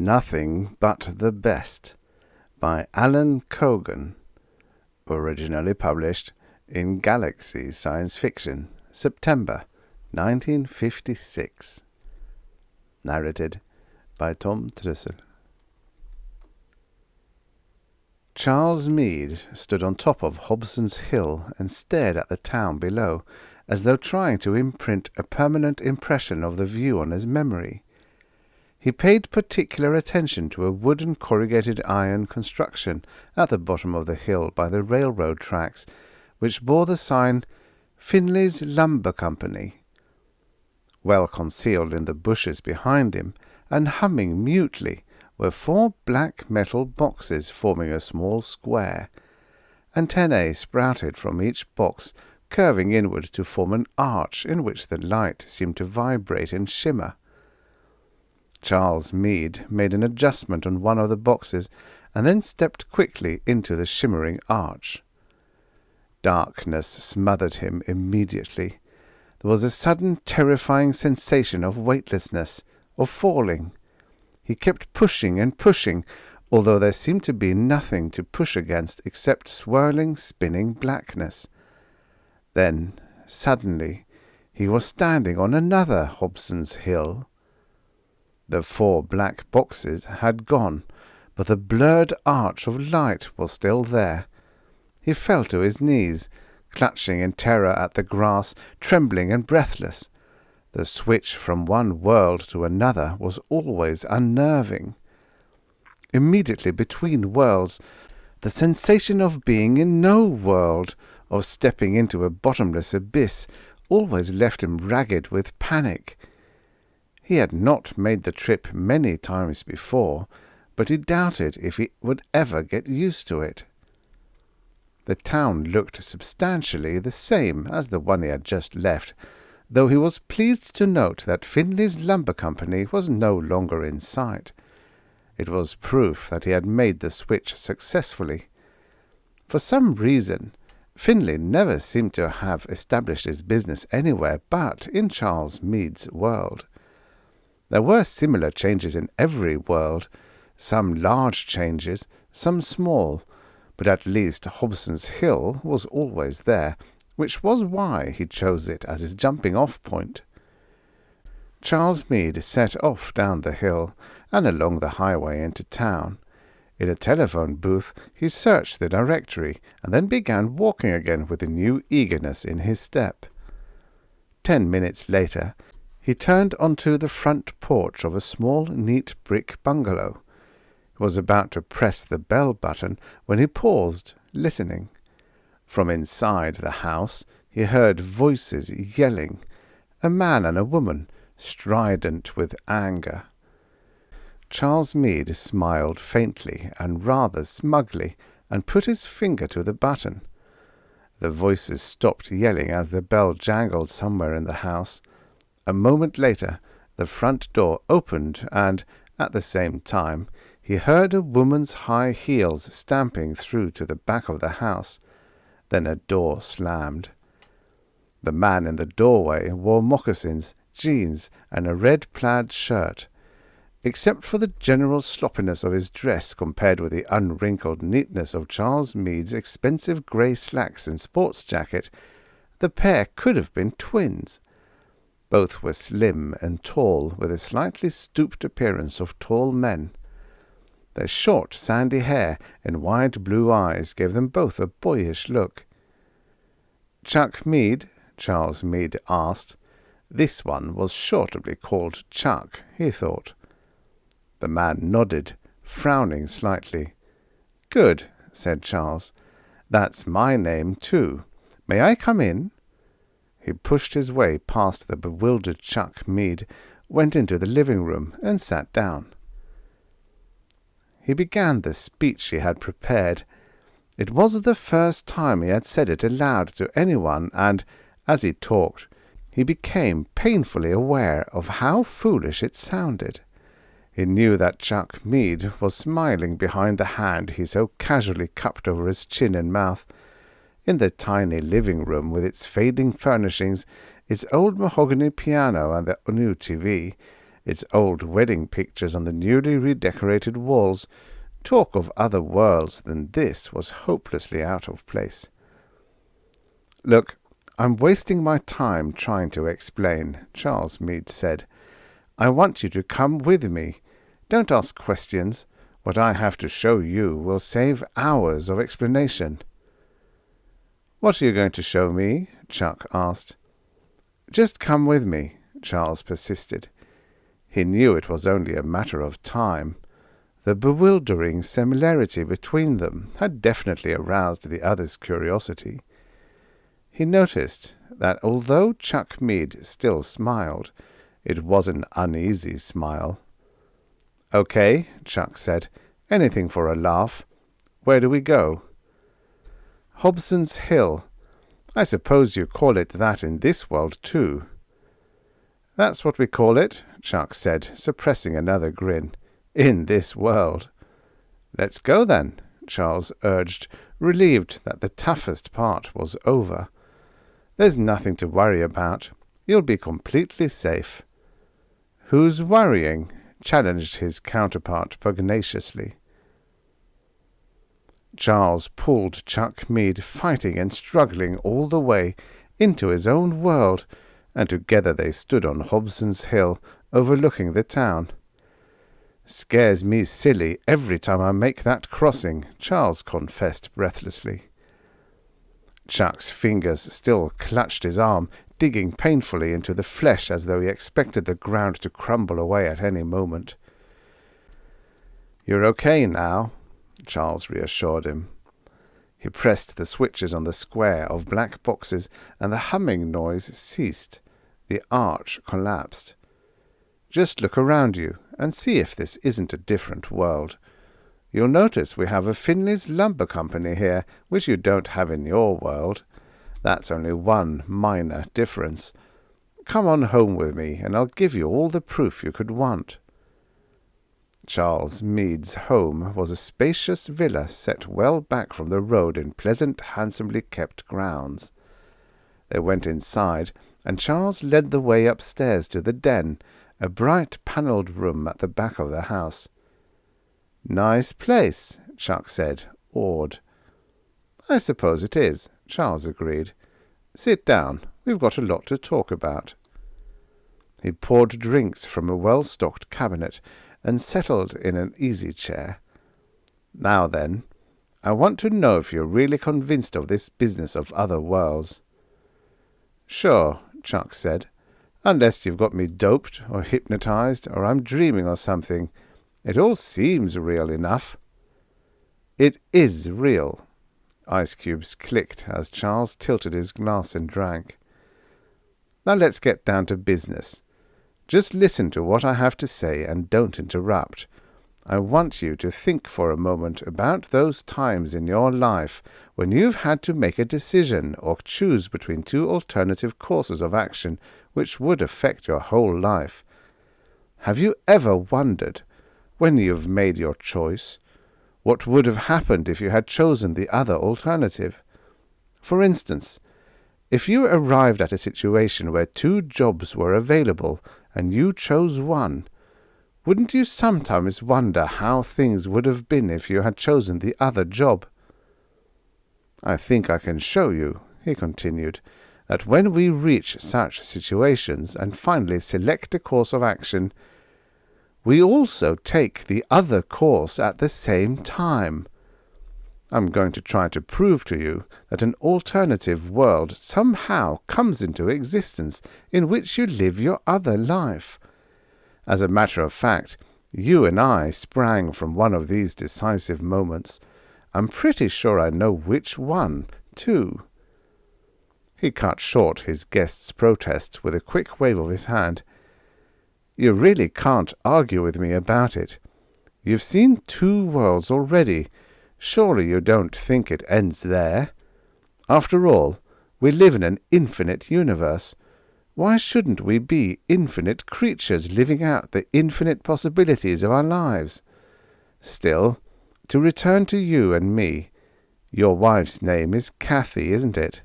Nothing But the Best by Alan Cogan, originally published in Galaxy Science Fiction, September 1956. Narrated by Tom Trussel. Charles Meade stood on top of Hobson's Hill and stared at the town below, as though trying to imprint a permanent impression of the view on his memory. He paid particular attention to a wooden corrugated iron construction at the bottom of the hill by the railroad tracks, which bore the sign Finley's Lumber Company. Well concealed in the bushes behind him, and humming mutely, were 4 black metal boxes forming a small square. Antennae sprouted from each box, curving inward to form an arch in which the light seemed to vibrate and shimmer. Charles Meade made an adjustment on one of the boxes, and then stepped quickly into the shimmering arch. Darkness smothered him immediately. There was a sudden terrifying sensation of weightlessness, of falling. He kept pushing and pushing, although there seemed to be nothing to push against except swirling, spinning blackness. Then, suddenly, he was standing on another Hobson's Hill. The 4 black boxes had gone, but the blurred arch of light was still there. He fell to his knees, clutching in terror at the grass, trembling and breathless. The switch from one world to another was always unnerving. Immediately between worlds, the sensation of being in no world, of stepping into a bottomless abyss, always left him ragged with panic. He had not made the trip many times before, but he doubted if he would ever get used to it. The town looked substantially the same as the one he had just left, though he was pleased to note that Finley's Lumber Company was no longer in sight. It was proof that he had made the switch successfully. For some reason, Finley never seemed to have established his business anywhere but in Charles Meade's world. There were similar changes in every world, some large changes, some small, but at least Hobson's Hill was always there, which was why he chose it as his jumping-off point. Charles Meade set off down the hill and along the highway into town. In a telephone booth he searched the directory and then began walking again with a new eagerness in his step. 10 minutes later, he turned onto the front porch of a small, neat brick bungalow. He was about to press the bell button when he paused, listening. From inside the house he heard voices yelling, a man and a woman, strident with anger. Charles Meade smiled faintly and rather smugly, and put his finger to the button. The voices stopped yelling as the bell jangled somewhere in the house. A moment later, the front door opened, and, at the same time, he heard a woman's high heels stamping through to the back of the house. Then a door slammed. The man in the doorway wore moccasins, jeans, and a red plaid shirt. Except for the general sloppiness of his dress compared with the unwrinkled neatness of Charles Meade's expensive grey slacks and sports jacket, the pair could have been twins. Both were slim and tall, with a slightly stooped appearance of tall men. Their short, sandy hair and wide blue eyes gave them both a boyish look. "Chuck Meade?" Charles Meade asked. This one was sure to be called Chuck, he thought. The man nodded, frowning slightly. "Good," said Charles. "That's my name, too. May I come in?" He pushed his way past the bewildered Chuck Meade, went into the living room, and sat down. He began the speech he had prepared. It was the first time he had said it aloud to anyone, and, as he talked, he became painfully aware of how foolish it sounded. He knew that Chuck Meade was smiling behind the hand he so casually cupped over his chin and mouth. In the tiny living room with its fading furnishings, its old mahogany piano and the new TV, its old wedding pictures on the newly redecorated walls. Talk of other worlds than this was hopelessly out of place. "Look, I'm wasting my time trying to explain," Charles Meade said. "I want you to come with me. Don't ask questions. What I have to show you will save hours of explanation." "What are you going to show me?" Chuck asked. "Just come with me," Charles persisted. He knew it was only a matter of time. The bewildering similarity between them had definitely aroused the other's curiosity. He noticed that although Chuck Meade still smiled, it was an uneasy smile. "Okay," Chuck said. "Anything for a laugh. Where do we go?" "Hobson's Hill. I suppose you call it that in this world too." "That's what we call it," Chuck said, suppressing another grin. "In this world." "Let's go then," Charles urged, relieved that the toughest part was over. "There's nothing to worry about. You'll be completely safe." "Who's worrying?" challenged his counterpart pugnaciously. Charles pulled Chuck Meade, fighting and struggling all the way, into his own world, and together they stood on Hobson's Hill, overlooking the town. "Scares me silly every time I make that crossing," Charles confessed breathlessly. Chuck's fingers still clutched his arm, digging painfully into the flesh as though he expected the ground to crumble away at any moment. "You're okay now," Charles reassured him. He pressed the switches on the square of black boxes, and the humming noise ceased. The arch collapsed. "Just look around you and see if this isn't a different world. You'll notice we have a Finley's Lumber Company here, which you don't have in your world. That's only one minor difference. Come on home with me, and I'll give you all the proof you could want." Charles Meade's home was a spacious villa set well back from the road in pleasant, handsomely kept grounds. They went inside, and Charles led the way upstairs to the den, a bright panelled room at the back of the house. "Nice place," Chuck said, awed. "I suppose it is," Charles agreed. "Sit down. We've got a lot to talk about." He poured drinks from a well-stocked cabinet and settled in an easy chair. "Now then, I want to know if you're really convinced of this business of other worlds." "Sure," Chuck said. "Unless you've got me doped or hypnotized or I'm dreaming or something. It all seems real enough." "It is real." Ice cubes clicked as Charles tilted his glass and drank. "Now let's get down to business. Just listen to what I have to say and don't interrupt. I want you to think for a moment about those times in your life when you've had to make a decision or choose between two alternative courses of action which would affect your whole life. Have you ever wondered, when you've made your choice, what would have happened if you had chosen the other alternative? For instance, if you arrived at a situation where two jobs were available and you chose one, wouldn't you sometimes wonder how things would have been if you had chosen the other job? I think I can show you," he continued, "that when we reach such situations and finally select a course of action, we also take the other course at the same time. I'm going to try to prove to you that an alternative world somehow comes into existence in which you live your other life. As a matter of fact, you and I sprang from one of these decisive moments. I'm pretty sure I know which one, too." He cut short his guest's protest with a quick wave of his hand. "You really can't argue with me about it. You've seen two worlds already. Surely you don't think it ends there? After all, we live in an infinite universe. Why shouldn't we be infinite creatures living out the infinite possibilities of our lives? Still, to return to you and me, your wife's name is Kathy, isn't it?"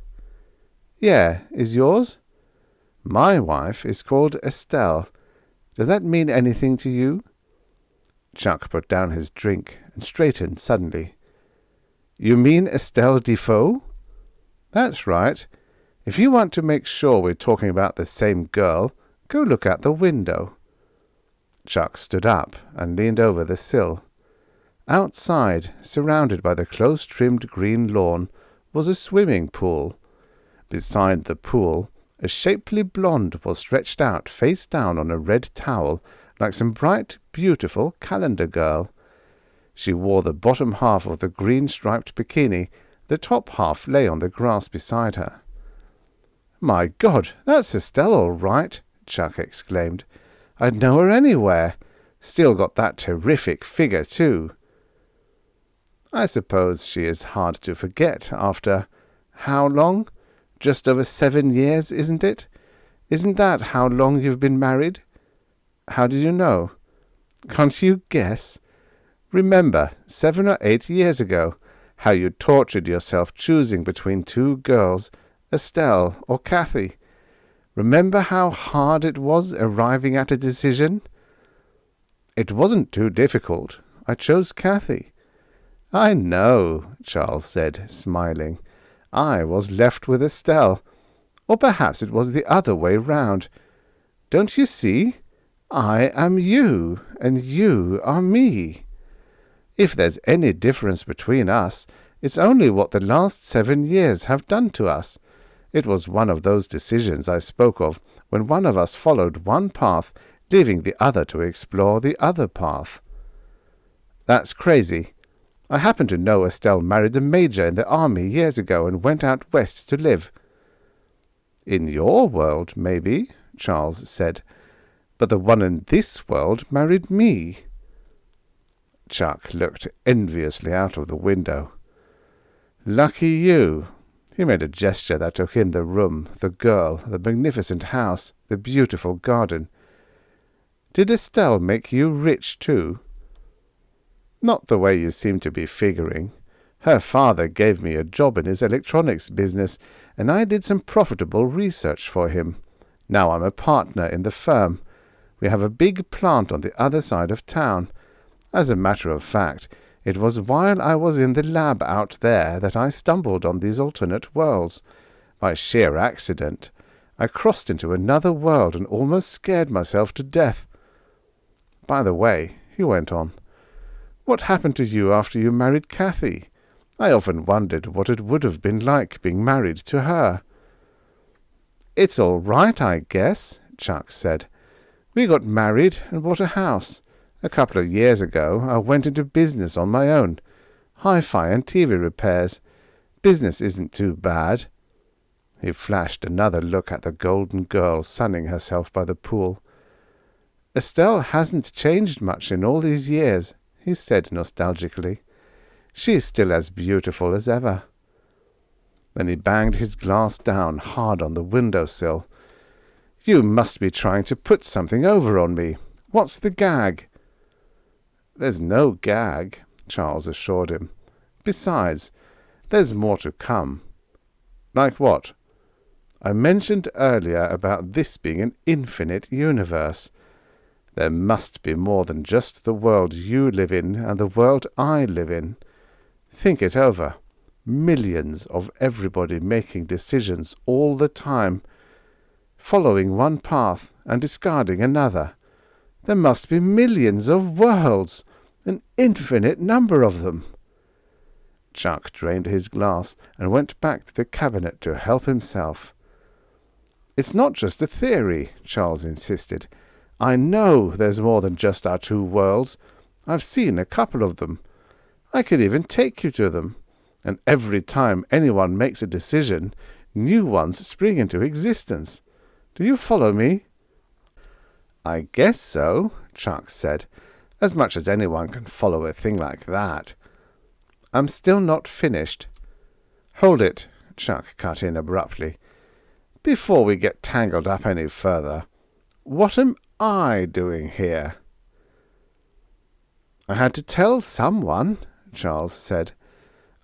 "Yeah, is yours?" "My wife is called Estelle. Does that mean anything to you?" Chuck put down his drink and straightened suddenly. "You mean Estelle Defoe?" "That's right. If you want to make sure we're talking about the same girl, go look out the window." Chuck stood up and leaned over the sill. Outside, surrounded by the close-trimmed green lawn, was a swimming pool. Beside the pool, a shapely blonde was stretched out face down on a red towel, like some bright, beautiful calendar girl. She wore the bottom half of the green-striped bikini. The top half lay on the grass beside her. "My God, that's Estelle all right," Chuck exclaimed. "I'd know her anywhere. Still got that terrific figure, too." "I suppose she is hard to forget after how long? Just over 7 years, isn't it? Isn't that how long you've been married?" "How did you know?" "Can't you guess? Remember, 7 or 8 years ago, how you tortured yourself choosing between 2 girls, Estelle or Kathy? Remember how hard it was arriving at a decision?" "It wasn't too difficult. I chose Kathy." "I know," Charles said, smiling. "I was left with Estelle. Or perhaps it was the other way round. Don't you see? I am you, and you are me. If there's any difference between us, it's only what the last 7 years have done to us. It was one of those decisions I spoke of, when one of us followed one path, leaving the other to explore the other path." "That's crazy. I happen to know Estelle married a major in the army years ago and went out west to live." "In your world, maybe," Charles said. "But the one in this world married me." Chuck looked enviously out of the window. "Lucky you." He made a gesture that took in the room, the girl, the magnificent house, the beautiful garden. "Did Estelle make you rich too?" "Not the way you seem to be figuring. Her father gave me a job in his electronics business, and I did some profitable research for him. Now I'm a partner in the firm. We have a big plant on the other side of town. As a matter of fact, it was while I was in the lab out there that I stumbled on these alternate worlds. By sheer accident. I crossed into another world and almost scared myself to death. By the way," he went on, "what happened to you after you married Kathy? I often wondered what it would have been like being married to her." "It's all right, I guess," Chuck said. "We got married and bought a house. A couple of years ago I went into business on my own. Hi-fi and TV repairs. Business isn't too bad." He flashed another look at the golden girl sunning herself by the pool. "Estelle hasn't changed much in all these years," he said nostalgically. "She's still as beautiful as ever." Then he banged his glass down hard on the window-sill. "You must be trying to put something over on me. What's the gag?" "There's no gag," Charles assured him. "Besides, there's more to come." "Like what?" "I mentioned earlier about this being an infinite universe. There must be more than just the world you live in and the world I live in. Think it over. Millions of everybody making decisions all the time, following one path and discarding another. There must be millions of worlds, an infinite number of them." Chuck drained his glass and went back to the cabinet to help himself. "It's not just a theory," Charles insisted. "I know there's more than just our 2 worlds. I've seen a couple of them. I could even take you to them. And every time anyone makes a decision, new ones spring into existence. Do you follow me?" "I guess so," Chuck said, "as much as anyone can follow a thing like that." "I'm still not finished." "Hold it," Chuck cut in abruptly. "Before we get tangled up any further, what am I doing here?" "I had to tell someone," Charles said.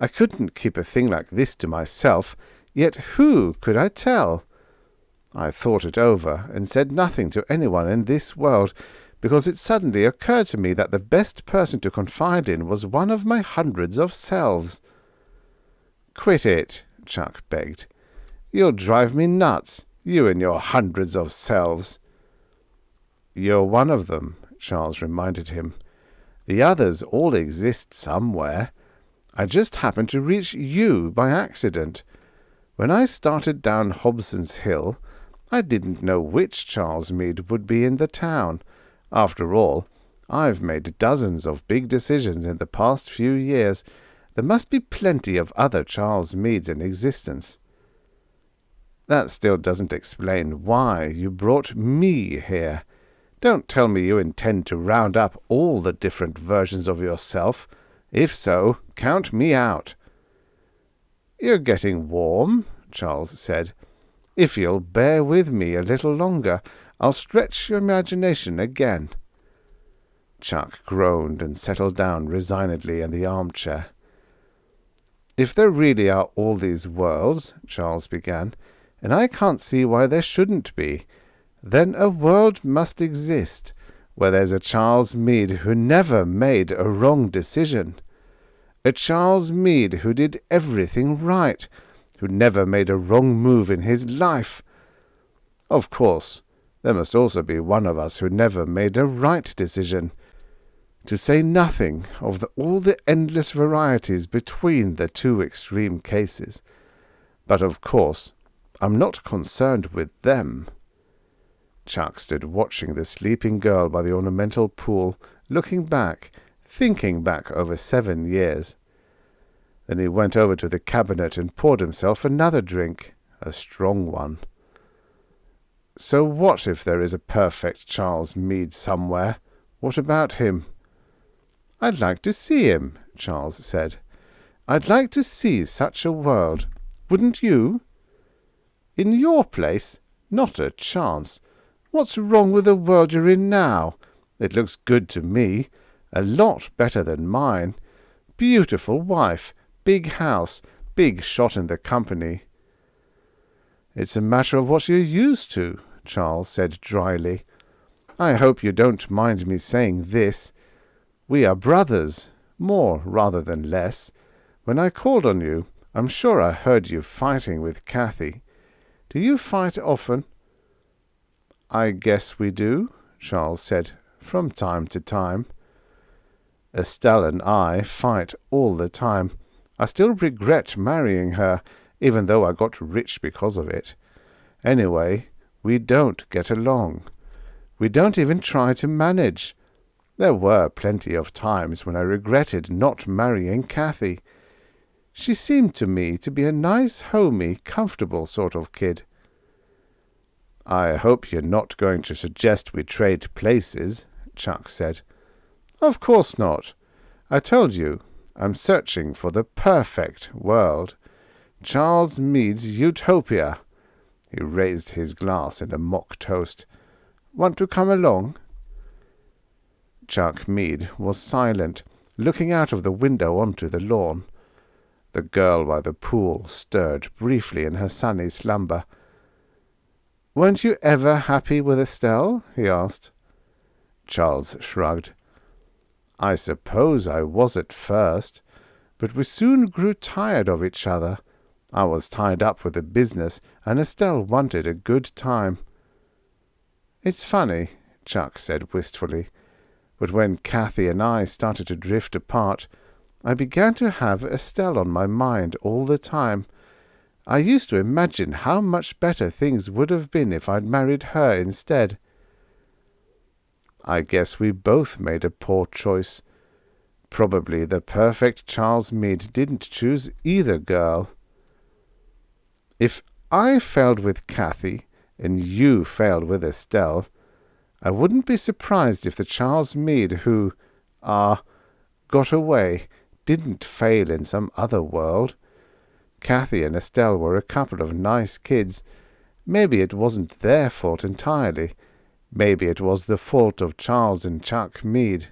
"I couldn't keep a thing like this to myself, yet who could I tell?" I thought it over and said nothing to anyone in this world, because it suddenly occurred to me that the best person to confide in was one of my hundreds of selves. "Quit it," Chuck begged. "You'll drive me nuts, you and your hundreds of selves." "You're one of them," Charles reminded him. "The others all exist somewhere. I just happened to reach you by accident. When I started down Hobson's Hill, I didn't know which Charles Meade would be in the town. After all, I've made dozens of big decisions in the past few years. There must be plenty of other Charles Meades in existence." "That still doesn't explain why you brought me here. Don't tell me you intend to round up all the different versions of yourself. If so, count me out." "You're getting warm," Charles said. "If you'll bear with me a little longer, I'll stretch your imagination again." Chuck groaned and settled down resignedly in the armchair. "If there really are all these worlds," Charles began, "and I can't see why there shouldn't be, then a world must exist where there's a Charles Meade who never made a wrong decision. A Charles Meade who did everything right, who never made a wrong move in his life. Of course, there must also be one of us who never made a right decision, to say nothing of all the endless varieties between the two extreme cases. But of course, I'm not concerned with them." Chuck stood watching the sleeping girl by the ornamental pool, looking back, thinking back over 7 years. Then he went over to the cabinet and poured himself another drink, a strong one. "So what if there is a perfect Charles Meade somewhere? What about him?" "I'd like to see him," Charles said. "I'd like to see such a world. Wouldn't you?" "In your place? Not a chance. What's wrong with the world you're in now? It looks good to me. A lot better than mine. Beautiful wife, big house, big shot in the company." "It's a matter of what you're used to," Charles said dryly. "I hope you don't mind me saying this. We are brothers, more rather than less. When I called on you, I'm sure I heard you fighting with Cathy. Do you fight often?" "I guess we do," Charles said, "from time to time." "Estelle and I fight all the time. I still regret marrying her, even though I got rich because of it. Anyway, we don't get along. We don't even try to manage. There were plenty of times when I regretted not marrying Cathy. She seemed to me to be a nice, homey, comfortable sort of kid." "I hope you're not going to suggest we trade places," Chuck said. "Of course not. I told you, I'm searching for the perfect world. Charles Meade's Utopia." He raised his glass in a mock toast. "Want to come along?" Chuck Meade was silent, looking out of the window onto the lawn. The girl by the pool stirred briefly in her sunny slumber. "Weren't you ever happy with Estelle?" he asked. Charles shrugged. "I suppose I was at first, but we soon grew tired of each other. I was tied up with the business, and Estelle wanted a good time." "It's funny," Chuck said wistfully, "but when Cathy and I started to drift apart, I began to have Estelle on my mind all the time. I used to imagine how much better things would have been if I'd married her instead." "I guess we both made a poor choice. Probably the perfect Charles Meade didn't choose either girl." "If I failed with Cathy and you failed with Estelle, I wouldn't be surprised if the Charles Meade who, got away didn't fail in some other world. Cathy and Estelle were a couple of nice kids. Maybe it wasn't their fault entirely. Maybe it was the fault of Charles and Chuck Meade."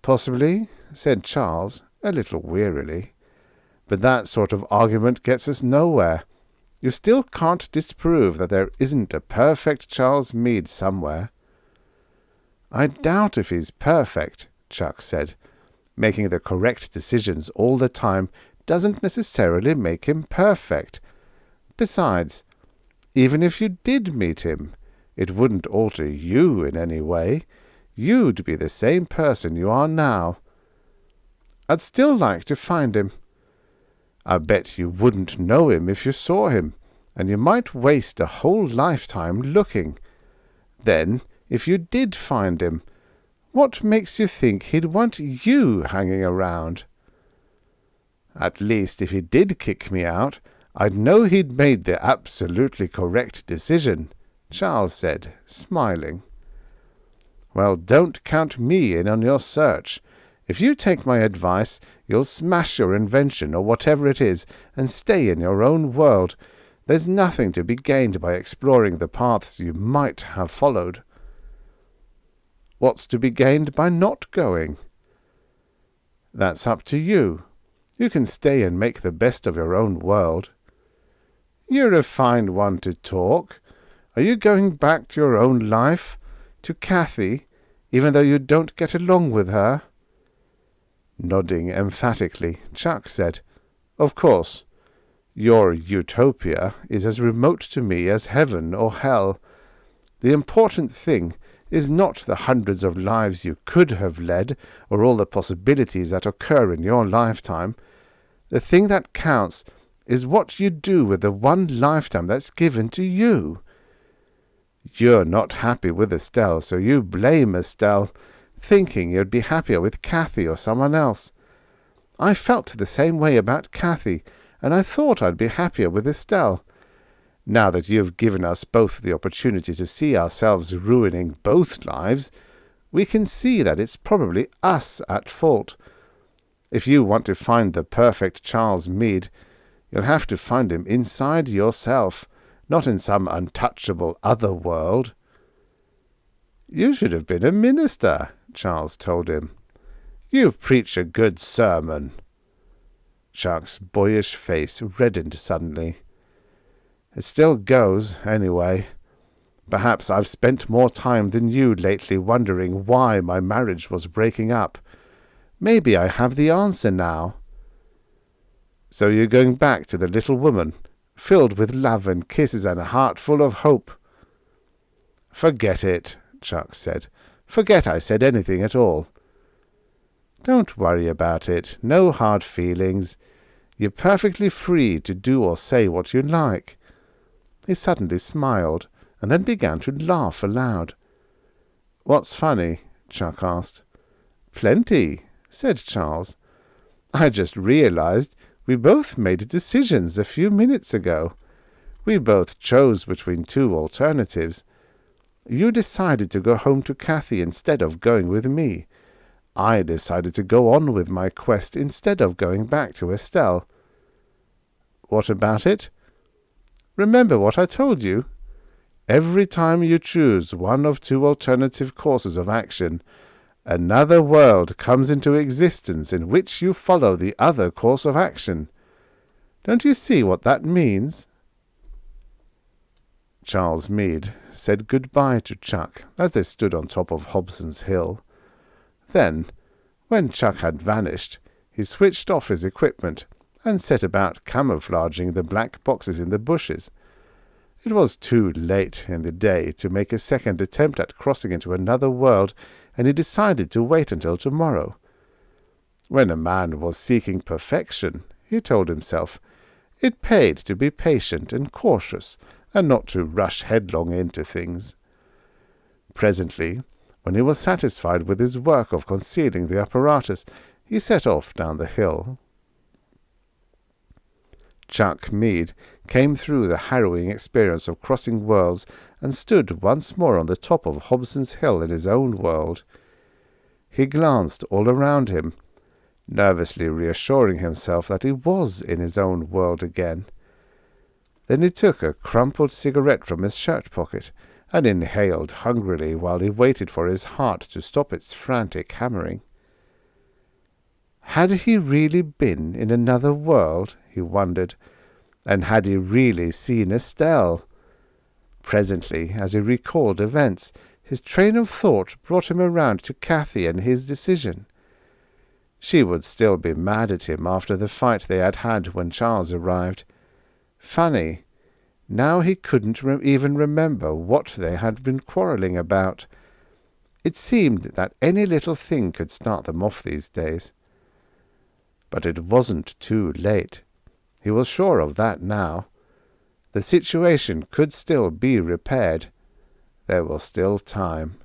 "Possibly," said Charles, a little wearily. "But that sort of argument gets us nowhere. you still can't disprove that there isn't a perfect Charles Meade somewhere." "I doubt if he's perfect," Chuck said. "Making the correct decisions all the time doesn't necessarily make him perfect. Besides, even if you did meet him, it wouldn't alter you in any way. You'd be the same person you are now. I'd still like to find him. I bet you wouldn't know him if you saw him, and you might waste a whole lifetime looking. Then, if you did find him, what makes you think he'd want you hanging around?" "At least if he did kick me out, I'd know he'd made the absolutely correct decision," Charles said, smiling. "Well, don't count me in on your search. If you take my advice, you'll smash your invention or whatever it is and stay in your own world. There's nothing to be gained by exploring the paths you might have followed." "What's to be gained by not going?" "That's up to you. You can stay and make the best of your own world." "You're a fine one to talk. Are you going back to your own life? To Cathy, even though you don't get along with her?" Nodding emphatically, Chuck said, "Of course. Your utopia is as remote to me as heaven or hell. The important thing is not the hundreds of lives you could have led, or all the possibilities that occur in your lifetime. The thing that counts is what you do with the one lifetime that's given to you. You're not happy with Estelle, so you blame Estelle, thinking you'd be happier with Cathy or someone else. I felt the same way about Cathy, and I thought I'd be happier with Estelle. Now that you've given us both the opportunity to see ourselves ruining both lives, we can see that it's probably us at fault. If you want to find the perfect Charles Meade, you'll have to find him inside yourself, not in some untouchable other world." "You should have been a minister," Charles told him. "You preach a good sermon." Chuck's boyish face reddened suddenly. "It still goes, anyway. Perhaps I've spent more time than you lately wondering why my marriage was breaking up. Maybe I have the answer now." "So you're going back to the little woman, filled with love and kisses and a heart full of hope?" "Forget it," Chuck said. "Forget I said anything at all." "Don't worry about it. No hard feelings. You're perfectly free to do or say what you like." He suddenly smiled, and then began to laugh aloud. "What's funny?" Chuck asked. "Plenty," said Charles. "I just realized we both made decisions a few minutes ago. We both chose between two alternatives. You decided to go home to Cathy instead of going with me. I decided to go on with my quest instead of going back to Estelle." "What about it?" "Remember what I told you? Every time you choose one of two alternative courses of action, another world comes into existence in which you follow the other course of action. Don't you see what that means?" Charles Meade said goodbye to Chuck as they stood on top of Hobson's Hill. Then, when Chuck had vanished, he switched off his equipment and set about camouflaging the black boxes in the bushes. It was too late in the day to make a second attempt at crossing into another world, and he decided to wait until tomorrow. When a man was seeking perfection, he told himself, it paid to be patient and cautious, and not to rush headlong into things. Presently, when he was satisfied with his work of concealing the apparatus, he set off down the hill. Chuck Meade came through the harrowing experience of crossing worlds and stood once more on the top of Hobson's Hill in his own world. He glanced all around him, nervously reassuring himself that he was in his own world again. Then he took a crumpled cigarette from his shirt pocket and inhaled hungrily while he waited for his heart to stop its frantic hammering. Had he really been in another world, he wondered, And had he really seen Estelle? Presently, as he recalled events, his train of thought brought him around to Cathy and his decision. She would still be mad at him after the fight they had had when Charles arrived. Funny, now he couldn't even remember what they had been quarrelling about. It seemed that any little thing could start them off these days. But it wasn't too late. He was sure of that now. The situation could still be repaired. There was still time.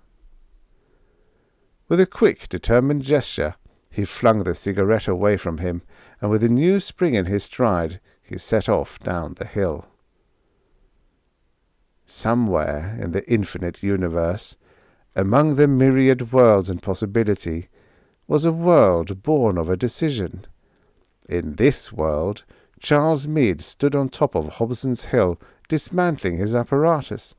With a quick, determined gesture, he flung the cigarette away from him, and with a new spring in his stride, he set off down the hill. Somewhere in the infinite universe, among the myriad worlds and possibility, was a world born of a decision. In this world, Charles Meade stood on top of Hobson's Hill, dismantling his apparatus.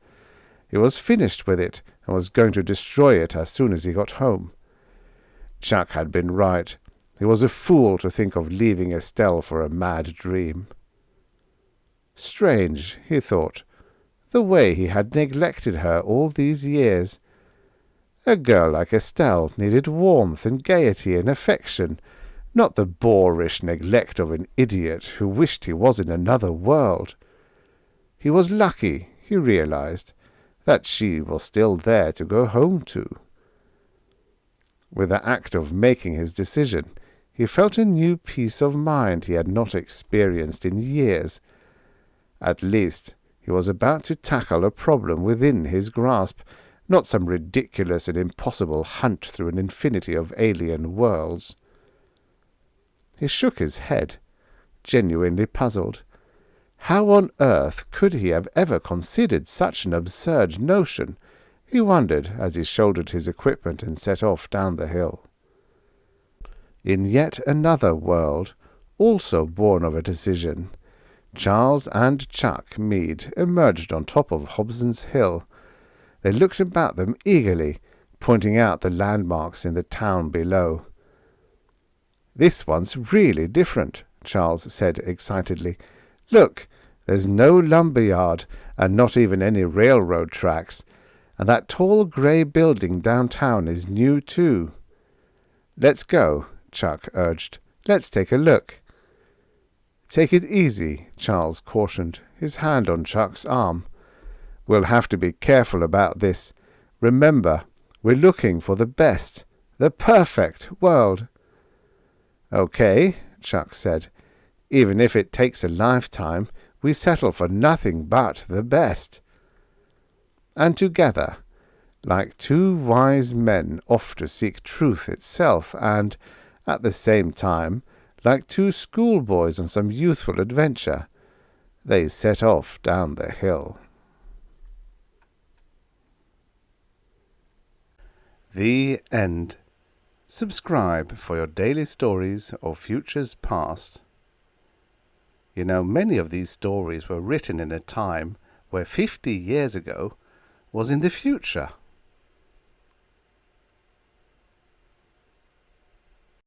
He was finished with it, and was going to destroy it as soon as he got home. Chuck had been right. He was a fool to think of leaving Estelle for a mad dream. Strange, he thought, the way he had neglected her all these years. A girl like Estelle needed warmth and gaiety and affection, not the boorish neglect of an idiot who wished he was in another world. He was lucky, he realized, that she was still there to go home to. With the act of making his decision, he felt a new peace of mind he had not experienced in years. At least, he was about to tackle a problem within his grasp, not some ridiculous and impossible hunt through an infinity of alien worlds. He shook his head, genuinely puzzled. How on earth could he have ever considered such an absurd notion? He wondered as he shouldered his equipment and set off down the hill. In yet another world, also born of a decision, Charles and Chuck Meade emerged on top of Hobson's Hill. They looked about them eagerly, pointing out the landmarks in the town below. "This one's really different," Charles said excitedly. "Look, there's no lumber yard, and not even any railroad tracks. And that tall grey building downtown is new too." "Let's go," Chuck urged. "Let's take a look." "Take it easy," Charles cautioned, his hand on Chuck's arm. "We'll have to be careful about this. Remember, we're looking for the best, the perfect world." "Okay," Chuck said. "Even if it takes a lifetime, we settle for nothing but the best." And together, like two wise men off to seek truth itself, and, at the same time, like two schoolboys on some youthful adventure, they set off down the hill. The end. Subscribe for your daily stories of futures past. You know, many of these stories were written in a time where 50 years ago was in the future.